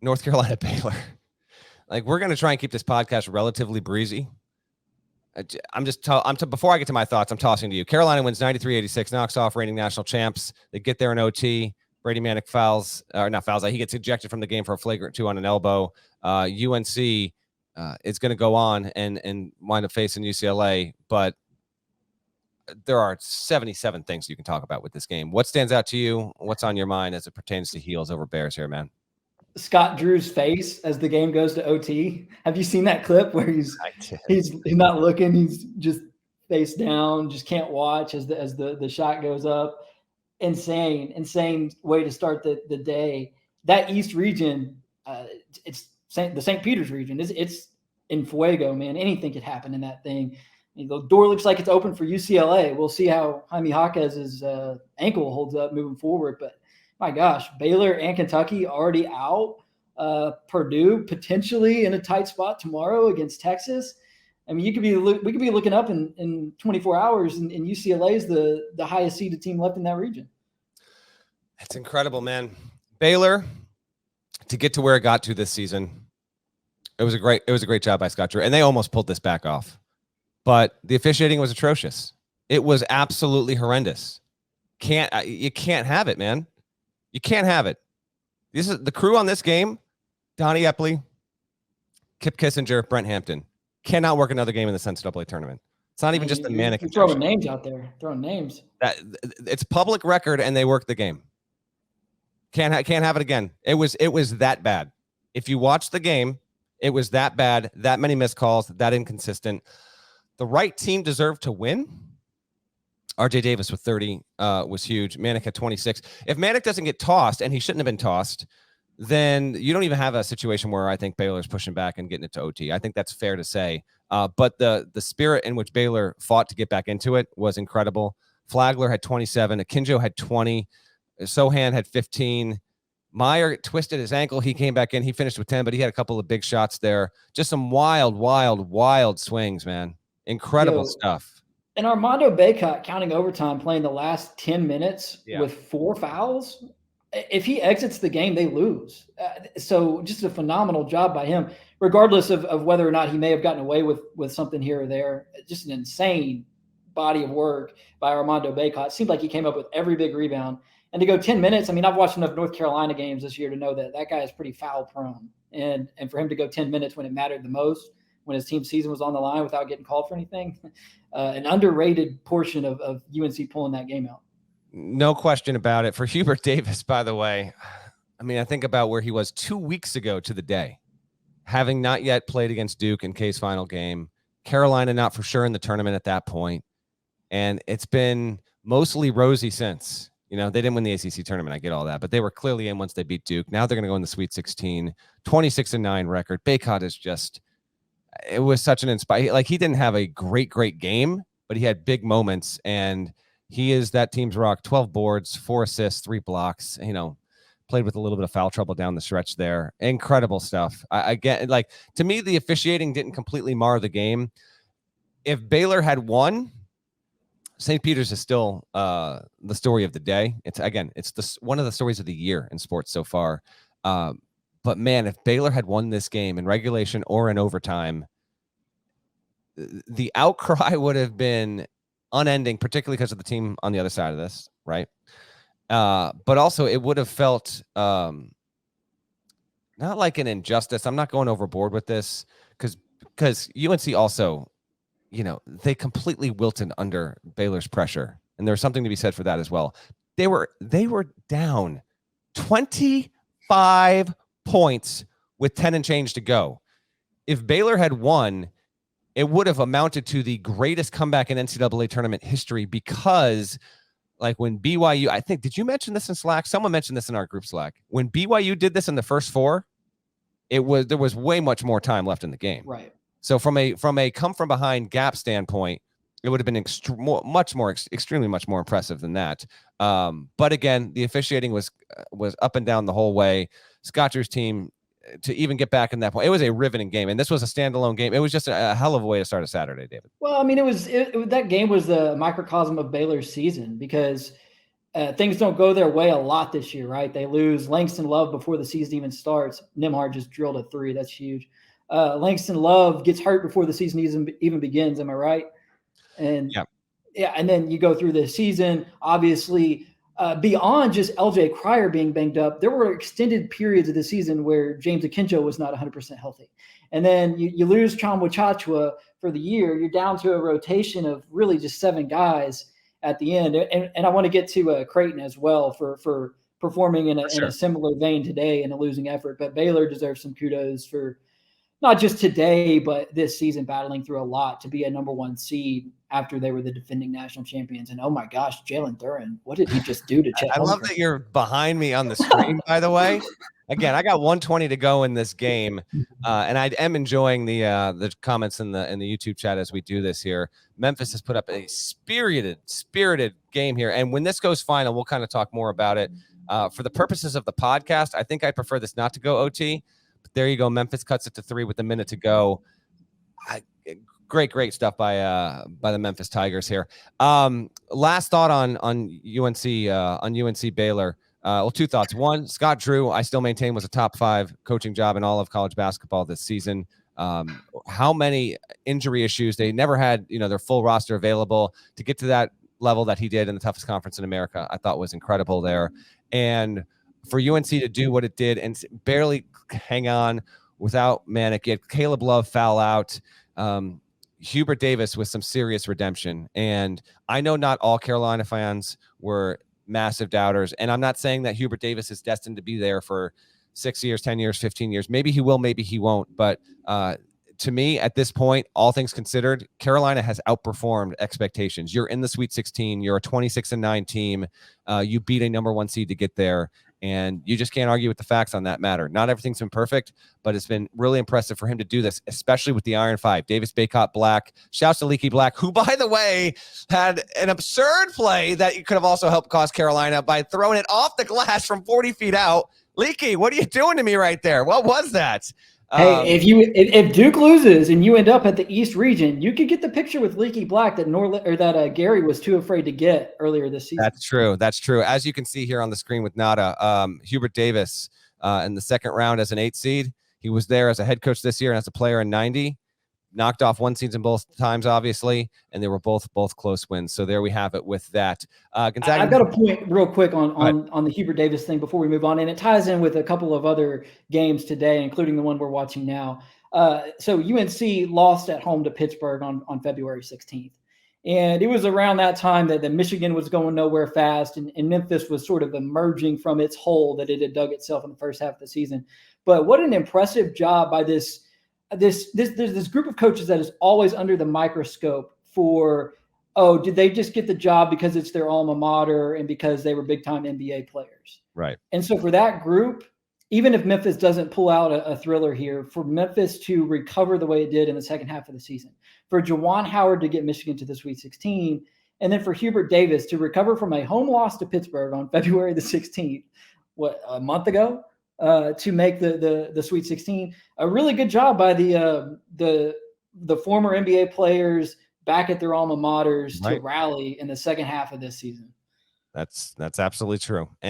North Carolina, Baylor. Like, we're going to try and keep this podcast relatively breezy. Before I get to my thoughts, I'm tossing to you. Carolina wins 93-86, knocks off reigning national champs. They get there in OT. Brady Manek he gets ejected from the game for a flagrant 2 on an elbow. UNC is going to go on and wind up facing UCLA, but there are 77 things you can talk about with this game. What stands out to you? What's on your mind as it pertains to heels over Bears here, man? Scott Drew's face as the game goes to OT. Have you seen that clip where he's not looking, he's just face down, just can't watch as the shot goes up? Insane way to start the day. That East region, it's the St. Peter's region. It's in fuego, man. Anything could happen in that thing. The door looks like it's open for UCLA. We'll see how Jaime Jaquez's ankle holds up moving forward, but my gosh, Baylor and Kentucky already out. Purdue potentially in a tight spot tomorrow against Texas. I mean, we could be looking up in 24 hours, and UCLA is the highest seeded team left in that region. It's incredible, man. Baylor, to get to where it got to this season, it was a great job by Scott Drew, and they almost pulled this back off. But the officiating was atrocious. It was absolutely horrendous. You can't have it, man. You can't have it. This is the crew on this game: Donnie Epley, Kip Kissinger, Brent Hampton. Cannot work another game in the NCAA tournament. It's not even just the Manek. You're throwing names out there. Throwing names. It's public record, and they worked the game. Can't have it again. It was that bad. If you watch the game, it was that bad. That many missed calls. That inconsistent. The right team deserved to win. RJ Davis with 30 was huge. Manek had 26. If Manek doesn't get tossed, and he shouldn't have been tossed, then you don't even have a situation where I think Baylor's pushing back and getting it to OT. I think that's fair to say. But the spirit in which Baylor fought to get back into it was incredible. Flagler had 27. Akinjo had 20. Sohan had 15. Meyer twisted his ankle. He came back in. He finished with 10, but he had a couple of big shots there. Just some wild swings, man. Incredible stuff. And Armando Bacot, counting overtime, playing the last 10 minutes with 4 fouls. If he exits the game, they lose. So just a phenomenal job by him, regardless of whether or not he may have gotten away with something here or there. Just an insane body of work by Armando Bacot. It seemed like he came up with every big rebound. And to go 10 minutes, I mean, I've watched enough North Carolina games this year to know that guy is pretty foul prone. And for him to go 10 minutes when it mattered the most, when his team season was on the line without getting called for anything, an underrated portion of UNC pulling that game out. No question about it. For Hubert Davis, by the way, I mean, I think about where he was 2 weeks ago to the day, having not yet played against Duke in K's final game. Carolina not for sure in the tournament at that point. And it's been mostly rosy since. You know, they didn't win the ACC tournament. I get all that. But they were clearly in once they beat Duke. Now they're going to go in the Sweet 16, 26-9 record. Bacot is just... It was such an inspiring, like he didn't have a great game, but he had big moments, and he is that team's rock. 12 boards, 4 assists, 3 blocks, played with a little bit of foul trouble down the stretch there. Incredible stuff. I get, like, to me, the officiating didn't completely mar the game. If Baylor had won, St. Peter's is still the story of the day. It's one of the stories of the year in sports so far. But man, if Baylor had won this game in regulation or in overtime, the outcry would have been unending, particularly because of the team on the other side of this, right? But also it would have felt not like an injustice. I'm not going overboard with this because UNC also, they completely wilted under Baylor's pressure, and there's something to be said for that as well. They were down 25 points with 10 and change to go. If Baylor had won, it would have amounted to the greatest comeback in NCAA tournament history, because like when BYU, I think, did you mention this in Slack? Someone mentioned this in our group Slack. When BYU did this in the first 4, there was way much more time left in the game. Right. So from a come from behind gap standpoint, it would have been extremely much more impressive than that. But again, the officiating was up and down the whole way. Scott Drew's team, to even get back in that point, it was a riveting game, and this was a standalone game. It was just a hell of a way to start a Saturday, David. Well, I mean, that game was the microcosm of Baylor's season, because things don't go their way a lot this year, right? They lose Langston Love before the season even starts. Nembhard just drilled a 3. That's huge. Langston Love gets hurt before the season even begins. Am I right? And yeah, and then you go through the season, obviously, beyond just LJ Cryer being banged up, there were extended periods of the season where James Akinjo was not 100% healthy. And then you lose Chamba Chachua for the year. You're down to a rotation of really just 7 guys at the end. And I want to get to Creighton as well for performing in a similar vein today in a losing effort. But Baylor deserves some kudos for not just today, but this season, battling through a lot to be a number 1 seed after they were the defending national champions. And oh my gosh, Jalen Duren, what did he just do to Chet? I love that you're behind me on the screen, by the way. Again, I got 120 to go in this game, and I am enjoying the comments in the YouTube chat as we do this here. Memphis has put up a spirited game here, and when this goes final, we'll kind of talk more about it. For the purposes of the podcast, I think I'd prefer this not to go OT. But there you go. Memphis cuts it to 3 with a minute to go. Great stuff by the Memphis Tigers here. Last thought on UNC Baylor. Well, 2 thoughts. One, Scott Drew, I still maintain, was a top 5 coaching job in all of college basketball this season. How many injury issues? They never had, their full roster available to get to that level that he did in the toughest conference in America. I thought was incredible there. And for UNC to do what it did and barely hang on without Manek, yet Caleb Love foul out. Hubert Davis with some serious redemption. And I know not all Carolina fans were massive doubters. And I'm not saying that Hubert Davis is destined to be there for 6 years, 10 years, 15 years. Maybe he will, maybe he won't. But to me, at this point, all things considered, Carolina has outperformed expectations. You're in the Sweet 16. You're a 26-9 team. You beat a number 1 seed to get there. And you just can't argue with the facts on that matter. Not everything's been perfect, but it's been really impressive for him to do this, especially with the Iron 5. Davis Bacot Black. Shouts to Leaky Black, who, by the way, had an absurd play that could have also helped cost Carolina by throwing it off the glass from 40 feet out. Leaky, what are you doing to me right there? What was that? Hey, if Duke loses and you end up at the East region, you could get the picture with Leaky Black that Gary was too afraid to get earlier this season. That's true. As you can see here on the screen with Nada, Hubert Davis in the 2nd round as an 8 seed. He was there as a head coach this year and as a player in 90. Knocked off 1 season both times, obviously, and they were both close wins. So there we have it with that. Gonzaga. I've got a point real quick on the Hubert Davis thing before we move on, and it ties in with a couple of other games today, including the one we're watching now. So UNC lost at home to Pittsburgh on February 16th. And it was around that time that Michigan was going nowhere fast, and Memphis was sort of emerging from its hole that it had dug itself in the first half of the season. But what an impressive job by this group of coaches that is always under the microscope for, did they just get the job because it's their alma mater and because they were big time NBA players? Right. And so for that group, even if Memphis doesn't pull out a thriller here, for Memphis to recover the way it did in the second half of the season, for Juwan Howard to get Michigan to the Sweet 16, and then for Hubert Davis to recover from a home loss to Pittsburgh on February the 16th, a month ago, to make the Sweet 16. A really good job by the former NBA players back at their alma maters to rally in the second half of this season. That's absolutely true.